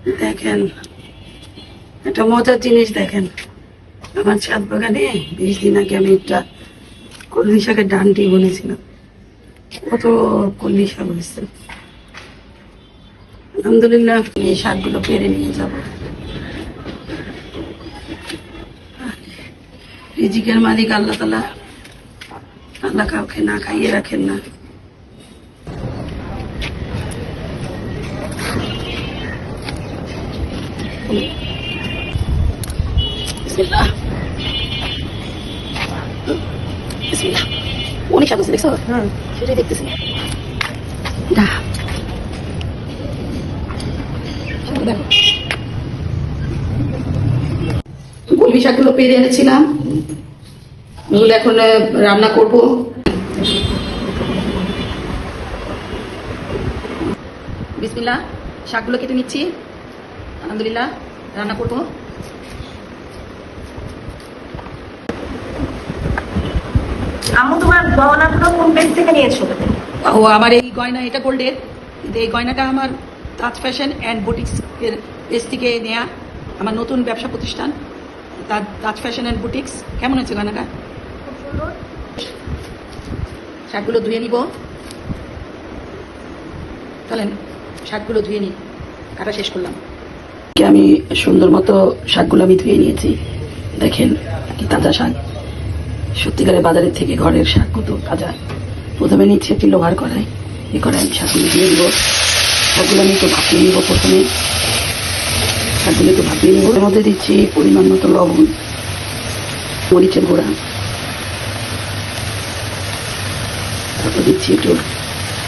দেখেন একটা মজার জিনিস দেখেন, আমার ছাদ বাগানে 20 দিন আগে আমি একটা কলমি শাকের ডানটি বনেছিলাম। কত কলমি শাক হয়েছে, আলহামদুলিল্লাহ। এই শাকগুলো পেরে নিয়ে যাব। রিজিকের মালিক আল্লাহ তাআলা, আল্লাহ কাউকে না খাইয়ে রাখেন না। বিসমিল্লাহ বিসমিল্লাহ। অনেক শাক আছে দেখছো? সেটাই দেখতেছি। দেখো কলমি শাকগুলো পেরে এনেছিলাম, এগুলো এখন রান্না করব। বিসমিল্লাহ, শাকগুলো কেটে নিচ্ছি। আলহামদুলিল্লাহ, রান্না করব। আম্মু তোমার গয়নাগুলো কোন পেজ থেকে নিয়েছো? ও আমার এই গয়না, এটা গোল্ডের। এই গয়নাটা আমার তাজ ফ্যাশন অ্যান্ড বুটিক্স এর পেজ থেকে নেয়া, আমার নতুন ব্যবসা প্রতিষ্ঠান তাজ ফ্যাশন অ্যান্ড বুটিক্স। কেমন হয়েছে গয়নাটা? খুব সুন্দর। শাকগুলো ধুয়ে নিব। চলেন শাকগুলো ধুয়ে নিই, কাটা শেষ করলাম। আমি সুন্দর মতো শাকগুলো আমি ধুয়ে নিয়েছি। দেখেন কি তাজা শাক, সত্যিকারের বাজারের থেকে ঘরের শাক কত তাজা। প্রথমে নিচ্ছি একটি লোহার কড়াই, এই কড়াই আমি শাকগুলো দিয়ে দিব। শাকগুলো আমি একটু ভাপিয়ে নিব। প্রথমে শাকগুলো একটু ভাপিয়ে নিব। এর মধ্যে দিচ্ছি পরিমাণ মতো লবণ, মরিচের গুঁড়া, তারপর দিচ্ছি একটু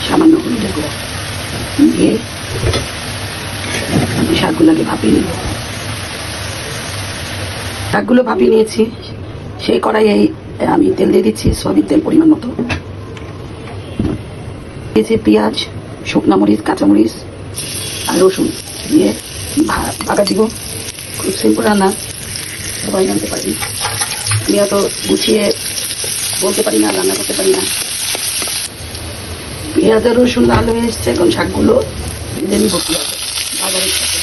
সামান্য হলুদের গুঁড়া দিয়ে আমি শাকগুলোকে ভাপিয়ে নিব। শাকগুলো ভাপিয়ে নিয়েছি। সেই কড়াইয়ে আমি তেল দিয়ে দিচ্ছি, সয়াবিন তেল পরিমাণ মতো। দিয়েছি পেঁয়াজ, শুকনা মরিচ, কাঁচামরিচ আর রসুন দিয়ে ভাজা দিব। খুব সিম্পল রান্না, সবাই জানতে পারি। আমি অত গুছিয়ে বলতে পারি না, রান্না করতে পারি না। পেঁয়াজ আর রসুন লাল হয়ে এসছে, এখন শাকগুলো ভেজে নিব বাজারের সাথে।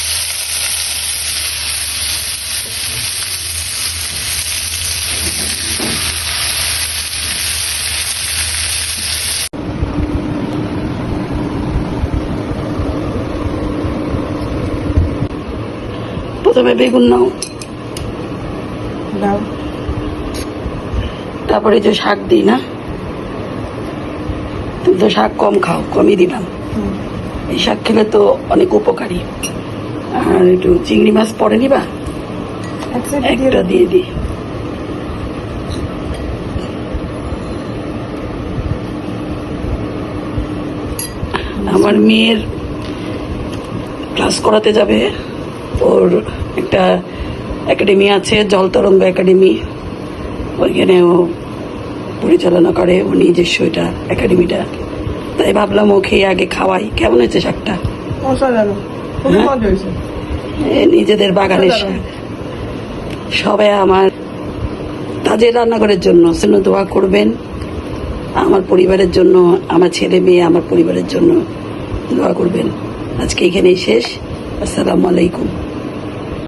প্রথমে বেগুন নাও, তারপরে যে শাক দিই না, তুমি তো শাক কম খাও, কমই দিলাম। এই শাক খেলে তো অনেক উপকারী। আর একটু চিংড়ি মাছ পরে নিবা, একটা দিয়ে দিই। আমার মেয়ের ক্লাস করাতে যাবে, ওর একটা একাডেমি আছে, জলতরঙ্গ একাডেমি, ওইখানে ও পরিচালনা করে, ও নিজস্ব এটা একাডেমিটা। তাই ভাবলাম ওকে আগে খাওয়াই। কেমন হয়েছে শাকটা? নিজেদের বাগানের শাক। সবাই আমার তাজের রান্নাঘরের জন্য দোয়া করবেন, আমার পরিবারের জন্য, আমার ছেলে মেয়ে, আমার পরিবারের জন্য দোয়া করবেন। আজকে এখানেই শেষ। আসসালামু আলাইকুম।